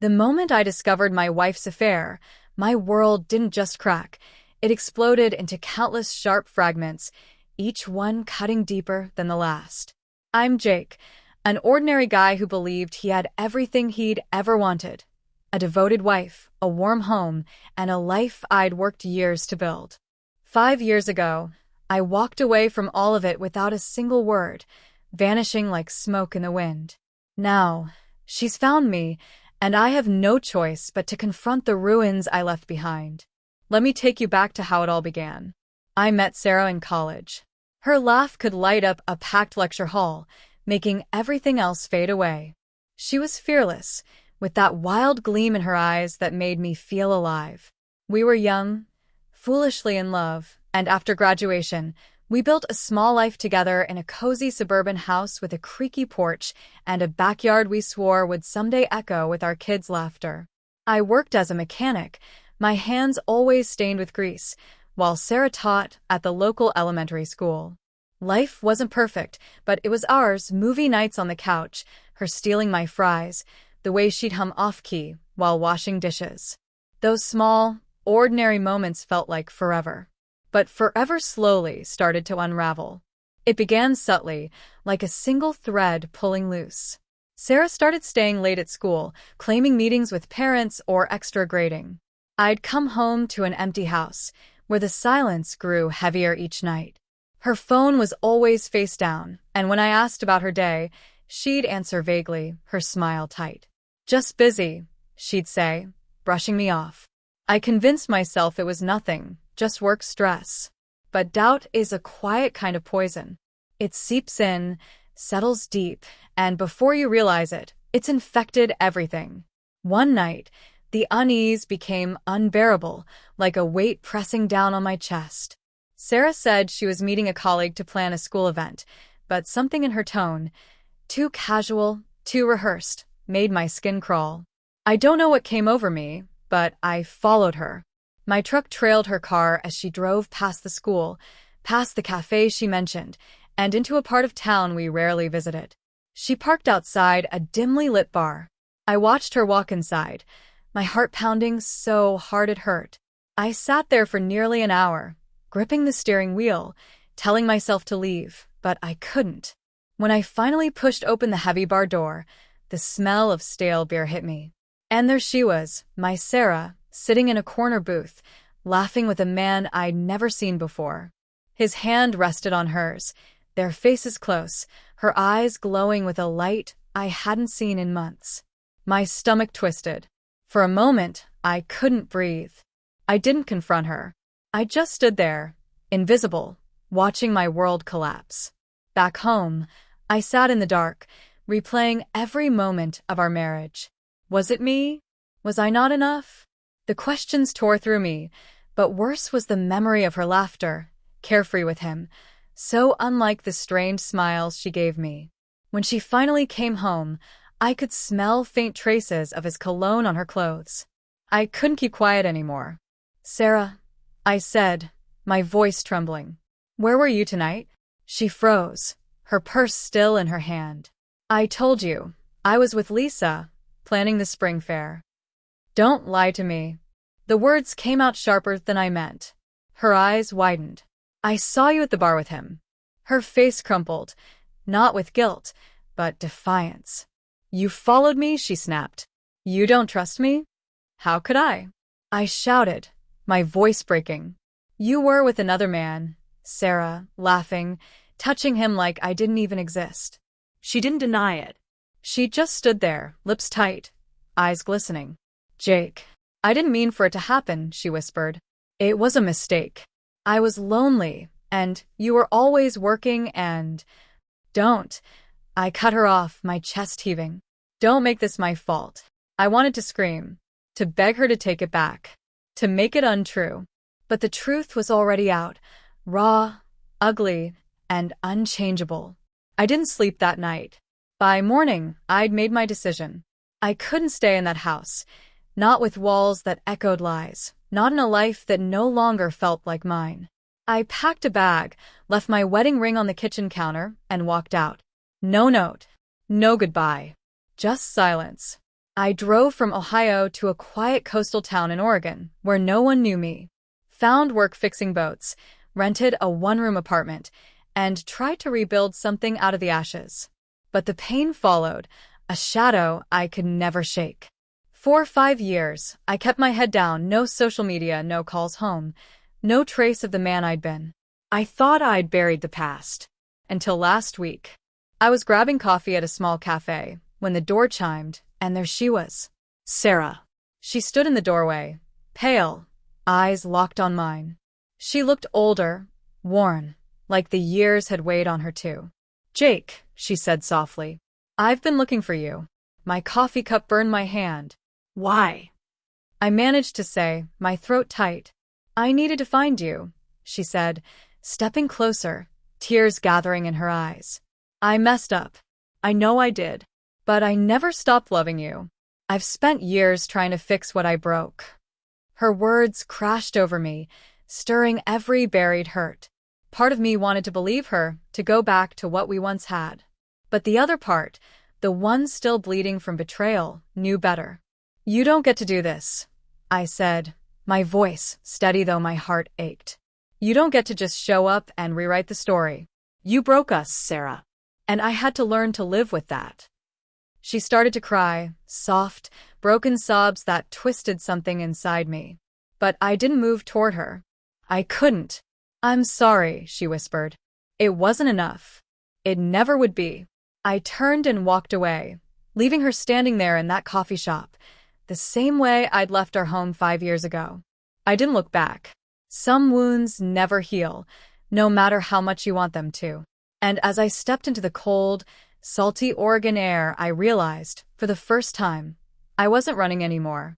The moment I discovered my wife's affair, my world didn't just crack. It exploded into countless sharp fragments, each one cutting deeper than the last. I'm Jake, an ordinary guy who believed he had everything he'd ever wanted. A devoted wife, a warm home, and a life I'd worked years to build. 5 years ago, I walked away from all of it without a single word, vanishing like smoke in the wind. Now, she's found me, and I have no choice but to confront the ruins I left behind. Let me take you back to how it all began. I met Sarah in college. Her laugh could light up a packed lecture hall, making everything else fade away. She was fearless, with that wild gleam in her eyes that made me feel alive. We were young, foolishly in love, and after graduation, we built a small life together in a cozy suburban house with a creaky porch and a backyard we swore would someday echo with our kids' laughter. I worked as a mechanic, my hands always stained with grease, while Sarah taught at the local elementary school. Life wasn't perfect, but it was ours, movie nights on the couch, her stealing my fries, the way she'd hum off-key while washing dishes. Those small, ordinary moments felt like forever. But forever slowly started to unravel. It began subtly, like a single thread pulling loose. Sarah started staying late at school, claiming meetings with parents or extra grading. I'd come home to an empty house, where the silence grew heavier each night. Her phone was always face down, and when I asked about her day, she'd answer vaguely, her smile tight. "Just busy," she'd say, brushing me off. I convinced myself it was nothing, just work stress. But doubt is a quiet kind of poison. It seeps in, settles deep, and before you realize it, it's infected everything. One night, the unease became unbearable, like a weight pressing down on my chest. Sarah said she was meeting a colleague to plan a school event, but something in her tone, too casual, too rehearsed, made my skin crawl. I don't know what came over me, but I followed her. My truck trailed her car as she drove past the school, past the cafe she mentioned, and into a part of town we rarely visited. She parked outside a dimly lit bar. I watched her walk inside, my heart pounding so hard it hurt. I sat there for nearly an hour, gripping the steering wheel, telling myself to leave, but I couldn't. When I finally pushed open the heavy bar door, the smell of stale beer hit me. And there she was, my Sarah, sitting in a corner booth, laughing with a man I'd never seen before. His hand rested on hers, their faces close, her eyes glowing with a light I hadn't seen in months. My stomach twisted. For a moment, I couldn't breathe. I didn't confront her. I just stood there, invisible, watching my world collapse. Back home, I sat in the dark, replaying every moment of our marriage. Was it me? Was I not enough? The questions tore through me, but worse was the memory of her laughter, carefree with him, so unlike the strange smiles she gave me. When she finally came home, I could smell faint traces of his cologne on her clothes. I couldn't keep quiet anymore. "Sarah," I said, my voice trembling. "Where were you tonight?" She froze, her purse still in her hand. "I told you, I was with Lisa, planning the spring fair." "Don't lie to me." The words came out sharper than I meant. Her eyes widened. "I saw you at the bar with him." Her face crumpled, not with guilt, but defiance. "You followed me," she snapped. "You don't trust me?" "How could I?" I shouted, my voice breaking. "You were with another man," Sarah, laughing, touching him like I didn't even exist. She didn't deny it. She just stood there, lips tight, eyes glistening. "Jake, I didn't mean for it to happen," she whispered. "It was a mistake. I was lonely, and you were always working and—" "Don't." I cut her off, my chest heaving. "Don't make this my fault." I wanted to scream, to beg her to take it back, to make it untrue. But the truth was already out, raw, ugly, and unchangeable. I didn't sleep that night. By morning, I'd made my decision. I couldn't stay in that house. Not with walls that echoed lies, not in a life that no longer felt like mine. I packed a bag, left my wedding ring on the kitchen counter, and walked out. No note, no goodbye, just silence. I drove from Ohio to a quiet coastal town in Oregon, where no one knew me. Found work fixing boats, rented a one-room apartment, and tried to rebuild something out of the ashes. But the pain followed, a shadow I could never shake. For 5 years, I kept my head down, no social media, no calls home, no trace of the man I'd been. I thought I'd buried the past. Until last week. I was grabbing coffee at a small cafe when the door chimed, and there she was. Sarah. She stood in the doorway, pale, eyes locked on mine. She looked older, worn, like the years had weighed on her too. Jake, she said softly. I've been looking for you. My coffee cup burned my hand. Why? I managed to say, my throat tight. I needed to find you, she said, stepping closer, tears gathering in her eyes. I messed up. I know I did. But I never stopped loving you. I've spent years trying to fix what I broke. Her words crashed over me, stirring every buried hurt. Part of me wanted to believe her, to go back to what we once had. But the other part, the one still bleeding from betrayal, knew better. You don't get to do this, I said, my voice steady though my heart ached. You don't get to just show up and rewrite the story. You broke us, Sarah. And I had to learn to live with that. She started to cry, soft, broken sobs that twisted something inside me. But I didn't move toward her. I couldn't. I'm sorry, she whispered. It wasn't enough. It never would be. I turned and walked away, leaving her standing there in that coffee shop, the same way I'd left our home 5 years ago. I didn't look back. Some wounds never heal, no matter how much you want them to. And as I stepped into the cold, salty Oregon air, I realized, for the first time, I wasn't running anymore.